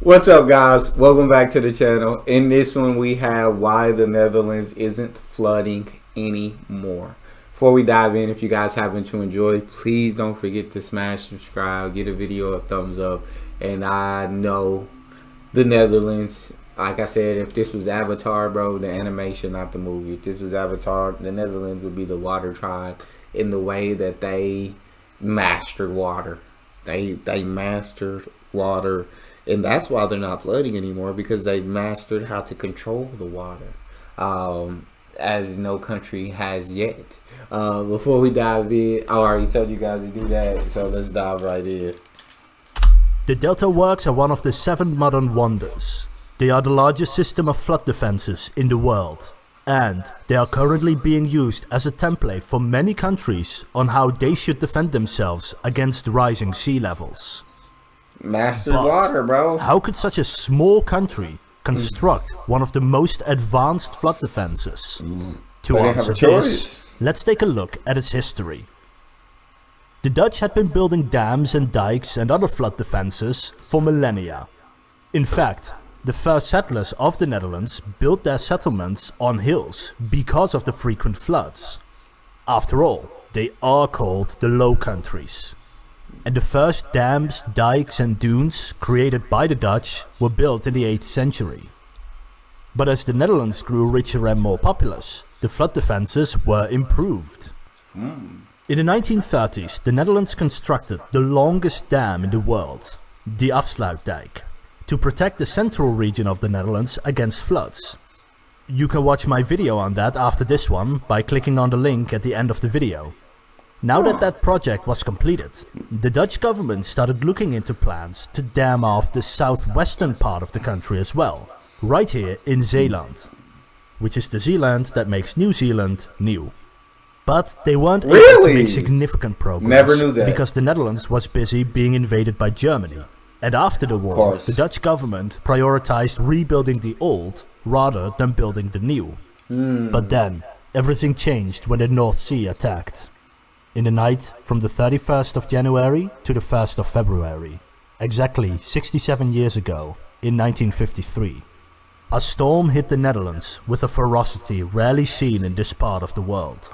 What's up, guys? Welcome back to the channel. In this one, we have why the Netherlands isn't flooding anymore. Before we dive in, if you guys happen to enjoy, please don't forget to smash subscribe, give the video a thumbs up. And I know the Netherlands, like I said, if this was Avatar, bro, the animation, not the movie, if this was Avatar, the Netherlands would be the water tribe in the way that they mastered water. They mastered water. And that's why they're not flooding anymore, because they mastered how to control the water, as no country has yet. Before we dive in, I already told you guys to do that, so let's dive right in. The Delta Works are one of the 7 modern wonders. They are the largest system of flood defenses in the world, and they are currently being used as a template for many countries on how they should defend themselves against rising sea levels. Mastered water, bro. How could such a small country construct one of the most advanced flood defenses? To answer this, let's take a look at its history. The Dutch had been building dams and dikes and other flood defenses for millennia. In fact, the first settlers of the Netherlands built their settlements on hills because of the frequent floods. After all, they are called the Low Countries. And the first dams, dikes and dunes created by the Dutch were built in the 8th century. But as the Netherlands grew richer and more populous, the flood defenses were improved. In the 1930s, the Netherlands constructed the longest dam in the world, the Afsluitdijk, to protect the central region of the Netherlands against floods. You can watch my video on that after this one by clicking on the link at the end of the video. Now that that project was completed, the Dutch government started looking into plans to dam off the southwestern part of the country as well, right here in Zeeland, which is the Zeeland that makes New Zealand new. But they weren't able to make significant progress. Never knew that. Because the Netherlands was busy being invaded by Germany. And after the war, the Dutch government prioritized rebuilding the old rather than building the new. But then, everything changed when the North Sea attacked. In the night from the 31st of January to the 1st of February, exactly 67 years ago, in 1953, a storm hit the Netherlands with a ferocity rarely seen in this part of the world.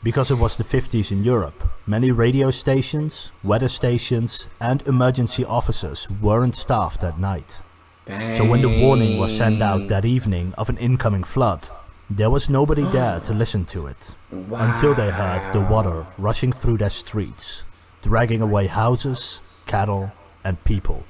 Because it was the 50s in Europe, many radio stations, weather stations and emergency offices weren't staffed at night. So when the warning was sent out that evening of an incoming flood, there was nobody there to listen to it, until they heard the water rushing through their streets, dragging away houses, cattle and people.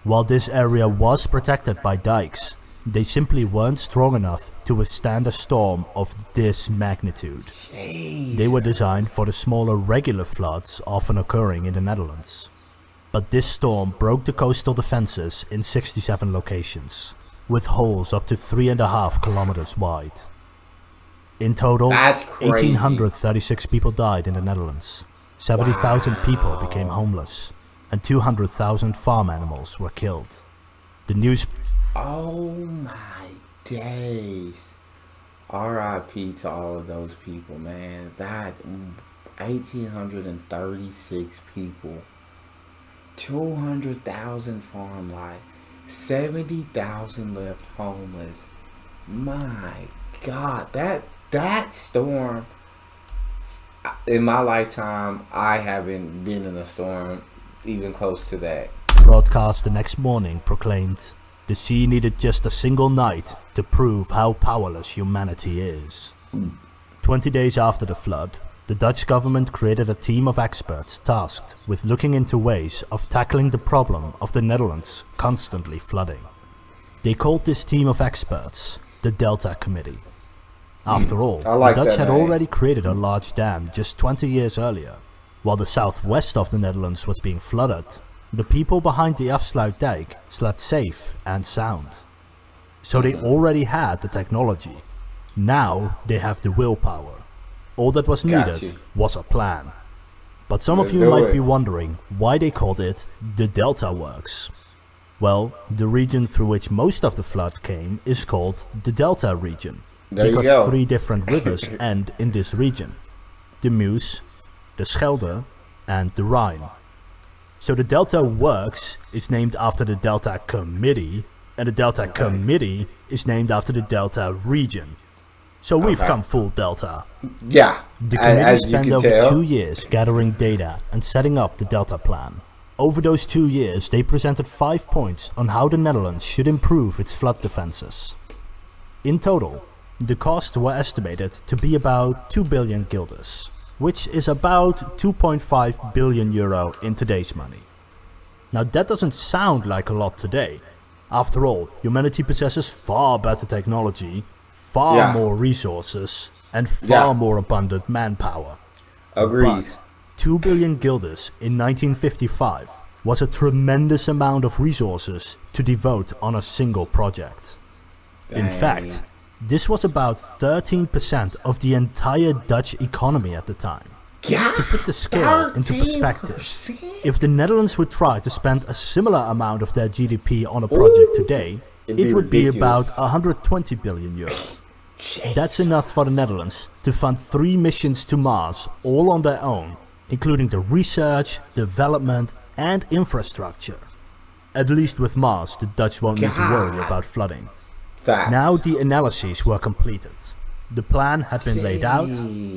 While this area was protected by dikes, they simply weren't strong enough to withstand a storm of this magnitude. They were designed for the smaller regular floods often occurring in the Netherlands. But this storm broke the coastal defenses in 67 locations, with holes up to 3.5 kilometers wide. In total, 1,836 people died in the Netherlands, 70,000 people became homeless, and 200,000 farm animals were killed. The news... Oh my days. R.I.P. to all of those people, man. That 1,836 people, 200,000 farm life, 70,000 left homeless. My God, that storm, in my lifetime, I haven't been in a storm even close to that. Broadcast the next morning proclaimed, the sea needed just a single night to prove how powerless humanity is. 20 days after the flood, the Dutch government created a team of experts tasked with looking into ways of tackling the problem of the Netherlands constantly flooding. They called this team of experts the Delta Committee. After all, the Dutch had already created a large dam just 20 years earlier. While the southwest of the Netherlands was being flooded, the people behind the Afsluitdijk slept safe and sound. So they already had the technology. Now they have the willpower. All that was needed was a plan. But some of you might be wondering why they called it the Delta Works. Well, the region through which most of the flood came is called the Delta region. Because 3 different rivers end in this region: the Meuse, the Schelde and the Rhine. So the Delta Works is named after the Delta Committee, and the Delta Committee is named after the Delta region. So we've come full Delta. Yeah. The committee spent over 2 years gathering data and setting up the Delta Plan. Over those 2 years, they presented 5 points on how the Netherlands should improve its flood defenses. In total, the costs were estimated to be about 2 billion guilders, which is about 2.5 billion euro in today's money. Now that doesn't sound like a lot today. After all, humanity possesses far better technology, far more resources, and far more abundant manpower. Agreed. But 2 billion guilders in 1955 was a tremendous amount of resources to devote on a single project. Dang. In fact, this was about 13% of the entire Dutch economy at the time. Yeah, to put the scale into perspective, if the Netherlands would try to spend a similar amount of their GDP on a project today, it would be about 120 billion euro. That's enough for the Netherlands to fund 3 missions to Mars all on their own, including the research, development and infrastructure. At least with Mars, the Dutch won't need to worry about flooding. Now the analyses were completed. The plan had been laid out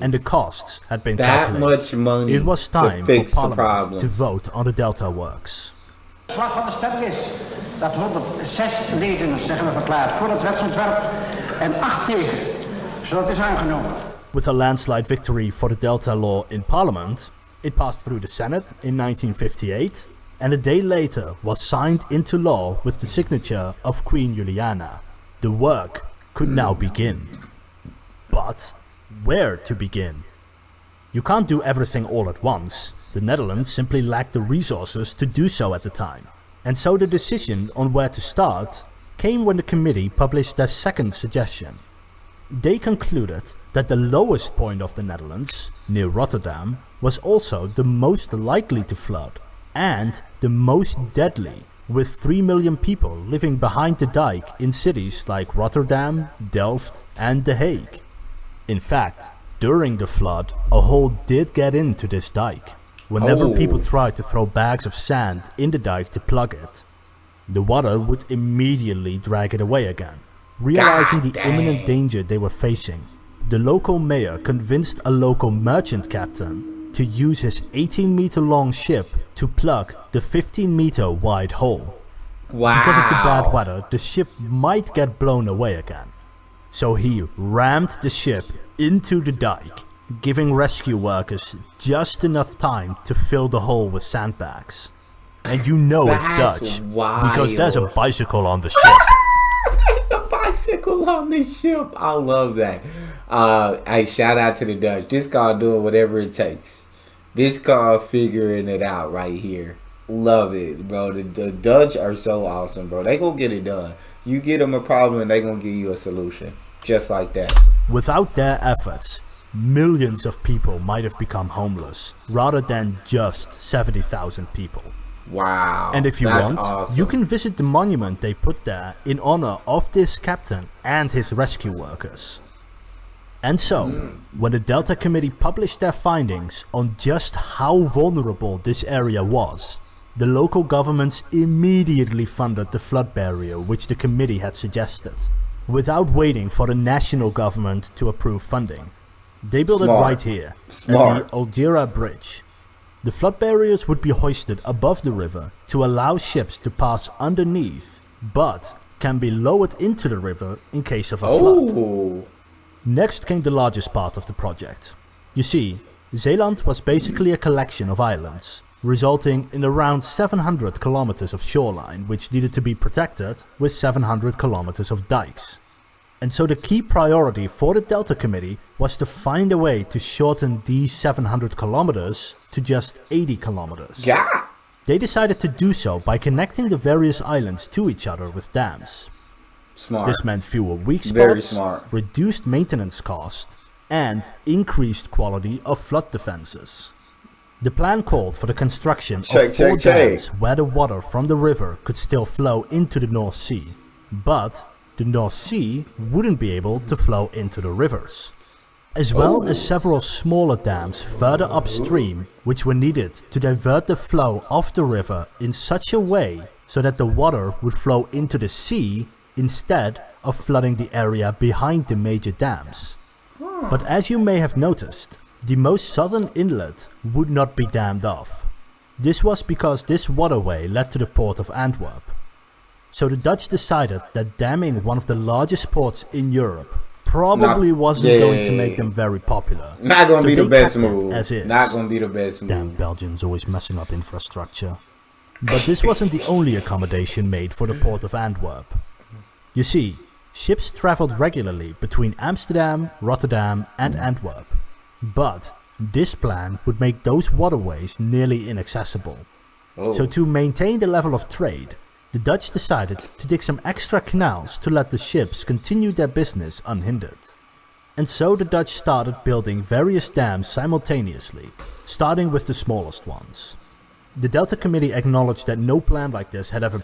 and the costs had been calculated. Much money. It was time for Parliament to vote on the Delta Works. Het slag van de stemming is dat 106 leden zich hebben verklaard voor het wetsontwerp en 8 tegen. Zo het is aangenomen. With a landslide victory for the Delta Law in Parliament, it passed through the Senate in 1958 and a day later was signed into law with the signature of Queen Juliana. The work could now begin. But where to begin? You can't do everything all at once. The Netherlands simply lacked the resources to do so at the time. And so the decision on where to start came when the committee published their second suggestion. They concluded that the lowest point of the Netherlands, near Rotterdam, was also the most likely to flood and the most deadly, with 3 million people living behind the dike in cities like Rotterdam, Delft and The Hague. In fact, during the flood, a hole did get into this dike. Whenever people tried to throw bags of sand in the dike to plug it, the water would immediately drag it away again. Realizing the imminent danger they were facing, the local mayor convinced a local merchant captain to use his 18-meter long ship to plug the 15-meter wide hole. Because of the bad weather, the ship might get blown away again. So he rammed the ship into the dike, giving rescue workers just enough time to fill the hole with sandbags. And you know it's Dutch, because there's a bicycle on the ship. There's a bicycle on the ship. I love that. Hey, shout out to the Dutch. This guy doing whatever it takes. This guy figuring it out right here. Love it, bro. The Dutch are so awesome, bro. They gonna get it done. You get them a problem and they gonna give you a solution. Just like that. Without their efforts, millions of people might have become homeless, rather than just 70,000 people. Wow. And if you want, awesome. you can visit the monument they put there in honor of this captain and his rescue workers. And so, when the Delta Committee published their findings on just how vulnerable this area was, the local governments immediately funded the flood barrier which the committee had suggested, without waiting for the national government to approve funding. They built it right here, at the Algera Bridge. The flood barriers would be hoisted above the river to allow ships to pass underneath, but can be lowered into the river in case of a flood. Next came the largest part of the project. You see, Zeeland was basically a collection of islands, resulting in around 700 kilometers of shoreline which needed to be protected with 700 kilometers of dikes. And so the key priority for the Delta Committee was to find a way to shorten these 700 kilometers to just 80 kilometers. Yeah. They decided to do so by connecting the various islands to each other with dams. Smart. This meant fewer weak Very spots, smart. reduced maintenance cost, and increased quality of flood defenses. The plan called for the construction of 4 dams where the water from the river could still flow into the North Sea, but the North Sea wouldn't be able to flow into the rivers. as well as several smaller dams further upstream which were needed to divert the flow of the river in such a way so that the water would flow into the sea instead of flooding the area behind the major dams. But as you may have noticed, the most southern inlet would not be dammed off. This was because this waterway led to the port of Antwerp. So the Dutch decided that damming one of the largest ports in Europe probably wasn't going to make them very popular. Not going to be the best move. As is. Not going to be the best move. Damn Belgians always messing up infrastructure. But this wasn't the only accommodation made for the port of Antwerp. You see, ships traveled regularly between Amsterdam, Rotterdam and Antwerp. But this plan would make those waterways nearly inaccessible. So to maintain the level of trade, the Dutch decided to dig some extra canals to let the ships continue their business unhindered. And so the Dutch started building various dams simultaneously, starting with the smallest ones. The Delta Committee acknowledged that no plan like this had ever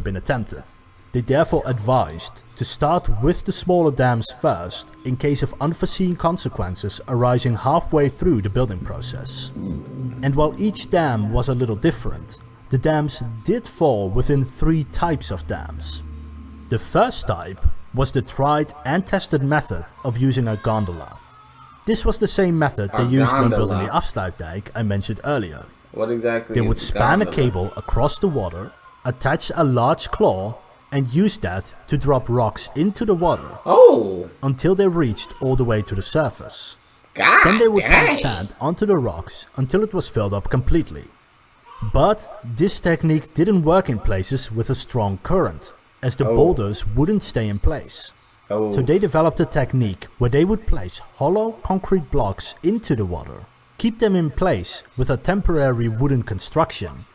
been attempted. They therefore advised to start with the smaller dams first in case of unforeseen consequences arising halfway through the building process. And while each dam was a little different, the dams did fall within 3 types of dams. The first type was the tried and tested method of using a gondola. This was the same method they used when building the Afsluitdijk I mentioned earlier. What exactly? They would span a cable across the water, attach a large claw, and use that to drop rocks into the water until they reached all the way to the surface. Then they would pump sand onto the rocks until it was filled up completely. But this technique didn't work in places with a strong current, as the boulders wouldn't stay in place. So they developed a technique where they would place hollow concrete blocks into the water, keep them in place with a temporary wooden construction,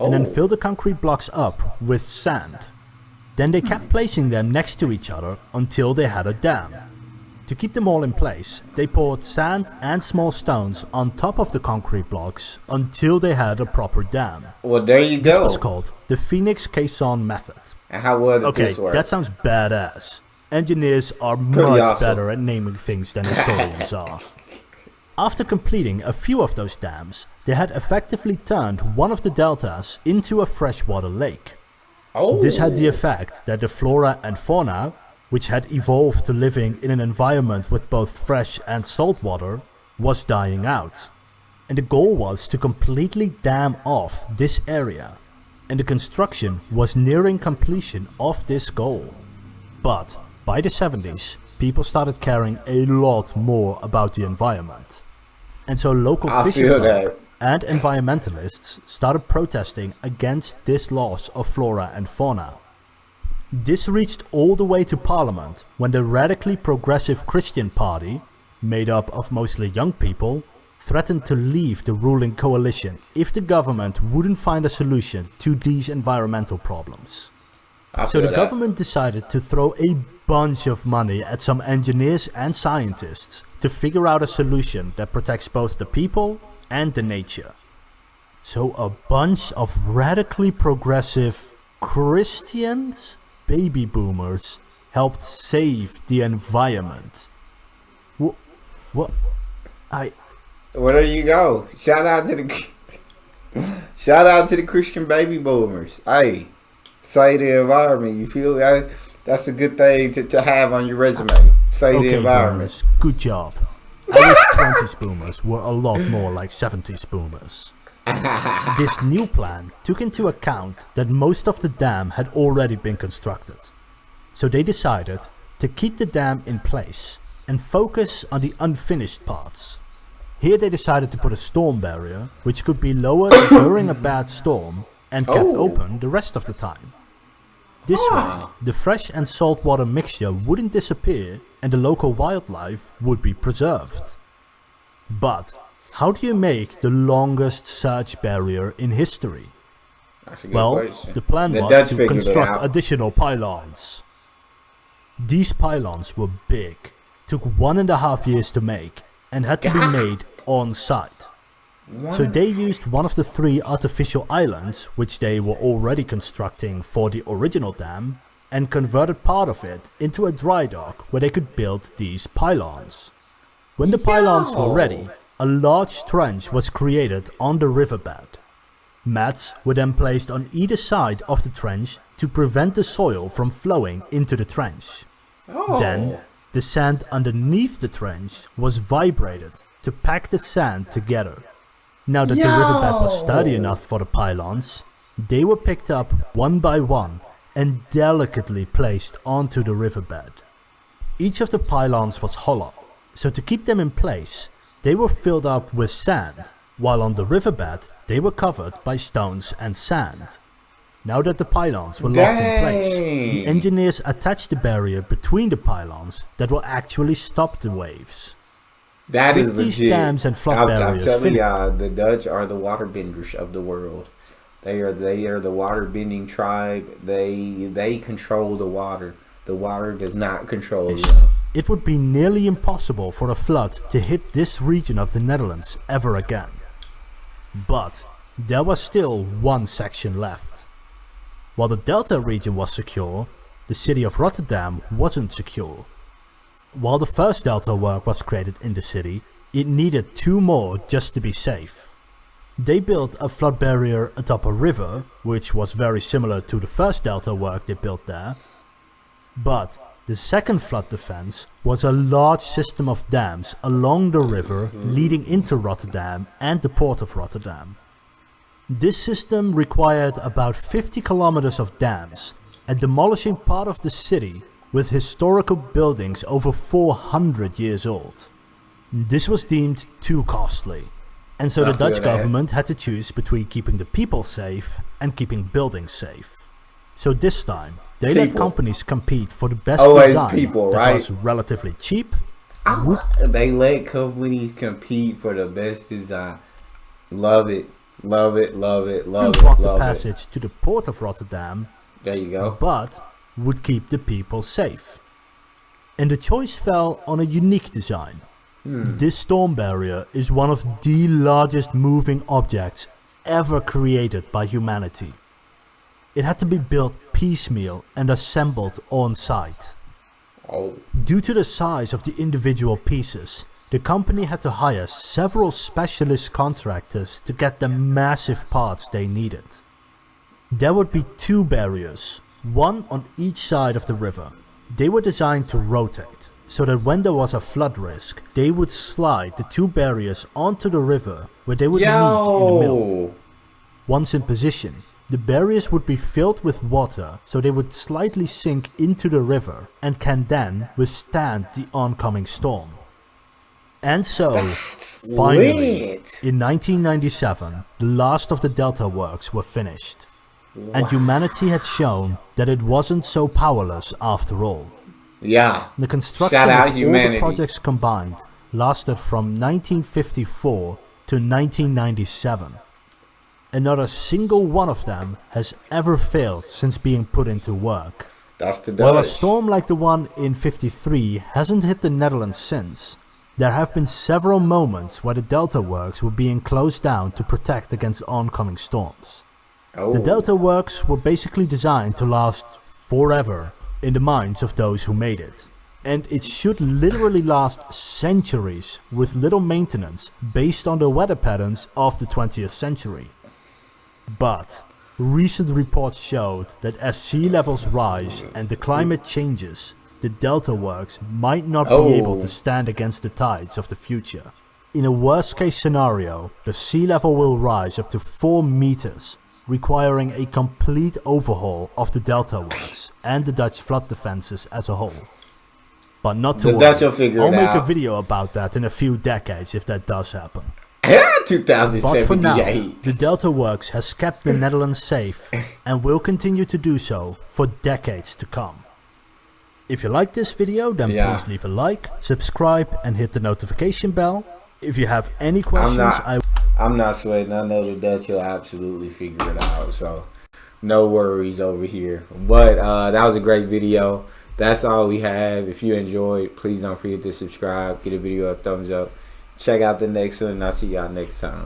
and then fill the concrete blocks up with sand. Then they kept placing them next to each other until they had a dam. To keep them all in place, they poured sand and small stones on top of the concrete blocks until they had a proper dam. Well, there you go. This was called the Phoenix Caisson method. And how would this work? That sounds badass. Engineers are much better at naming things than historians are. After completing a few of those dams, they had effectively turned one of the deltas into a freshwater lake. This had the effect that the flora and fauna, which had evolved to living in an environment with both fresh and salt water, was dying out. And the goal was to completely dam off this area. And the construction was nearing completion of this goal. But by the 70s, people started caring a lot more about the environment. And so local fisherfolk and environmentalists started protesting against this loss of flora and fauna. This reached all the way to Parliament when the radically progressive Christian Party, made up of mostly young people, threatened to leave the ruling coalition if the government wouldn't find a solution to these environmental problems. So the government decided to throw a bunch of money at some engineers and scientists to figure out a solution that protects both the people and the nature. So a bunch of radically progressive Christians, baby boomers, helped save the environment. What? There you go. Shout out to the Christian baby boomers. Hey, save the environment. You feel that? That's a good thing to have on your resume. Save the environment. Boomers, good job. I wish 20s boomers were a lot more like 70s boomers. This new plan took into account that most of the dam had already been constructed. So they decided to keep the dam in place and focus on the unfinished parts. Here they decided to put a storm barrier which could be lowered during a bad storm and kept open the rest of the time. This way, the fresh and salt water mixture wouldn't disappear and the local wildlife would be preserved. But how do you make the longest surge barrier in history? That's a good question. The plan was to construct additional pylons. These pylons were big, took 1.5 years to make, and had to be made on site. So they used one of the 3 artificial islands, which they were already constructing for the original dam, and converted part of it into a dry dock where they could build these pylons. When the pylons were ready, a large trench was created on the riverbed. Mats were then placed on either side of the trench to prevent the soil from flowing into the trench. Then, the sand underneath the trench was vibrated to pack the sand together. Now that the riverbed was sturdy enough for the pylons, they were picked up one by one and delicately placed onto the riverbed. Each of the pylons was hollow, so to keep them in place, they were filled up with sand, while on the riverbed they were covered by stones and sand. Now that the pylons were locked in place, the engineers attached the barrier between the pylons that will actually stop the waves. That With is these legit. dams and flood I'm barriers telling finished, y'all, the Dutch are the waterbenders of the world. They are the waterbending tribe. They control the water. The water does not control them. it would be nearly impossible for a flood to hit this region of the Netherlands ever again. But there was still one section left. While the Delta region was secure, the city of Rotterdam wasn't secure. While the first Delta work was created in the city, it needed 2 more just to be safe. They built a flood barrier atop a river, which was very similar to the first Delta work they built there. But the second flood defense was a large system of dams along the river leading into Rotterdam and the port of Rotterdam. This system required about 50 kilometers of dams and demolishing part of the city with historical buildings over 400 years old. This was deemed too costly, and so the Dutch government had to choose between keeping the people safe and keeping buildings safe. So this time, they let companies compete for the best design that was relatively cheap. They let companies compete for the best design. Love it. Love it, love it, love it, block love the passage to the port of Rotterdam. There you go. But would keep the people safe. And the choice fell on a unique design. This storm barrier is one of the largest moving objects ever created by humanity. It had to be built piecemeal and assembled on site. Due to the size of the individual pieces, the company had to hire several specialist contractors to get the massive parts they needed. There would be 2 barriers, one on each side of the river. They were designed to rotate, so that when there was a flood risk, they would slide the 2 barriers onto the river where they would meet in the middle. Once in position, the barriers would be filled with water so they would slightly sink into the river and can then withstand the oncoming storm. And so, finally, in 1997, the last of the Delta works were finished. And humanity had shown that it wasn't so powerless after all. The construction of all the projects combined lasted from 1954 to 1997. And not a single one of them has ever failed since being put into work. While a storm like the one in '53 hasn't hit the Netherlands since, there have been several moments where the Delta works were being closed down to protect against oncoming storms. The Delta works were basically designed to last forever in the minds of those who made it. And it should literally last centuries with little maintenance based on the weather patterns of the 20th century. But recent reports showed that as sea levels rise and the climate changes, the Delta works might not be able to stand against the tides of the future. In a worst case scenario, the sea level will rise up to 4 meters, requiring a complete overhaul of the Delta works and the Dutch flood defenses as a whole. But not to worry, I'll make a video about that in a few decades if that does happen. 2078. But for now, the Delta works has kept the Netherlands safe and will continue to do so for decades to come. If you like this video, then please leave a like, subscribe and hit the notification bell. If you have any questions, I'm not sweating. I know the Dutch will absolutely figure it out, so no worries over here. But that was a great video. That's all we have. If you enjoyed, please don't forget to subscribe, give the video a thumbs up. Check out the next one, and I'll see y'all next time.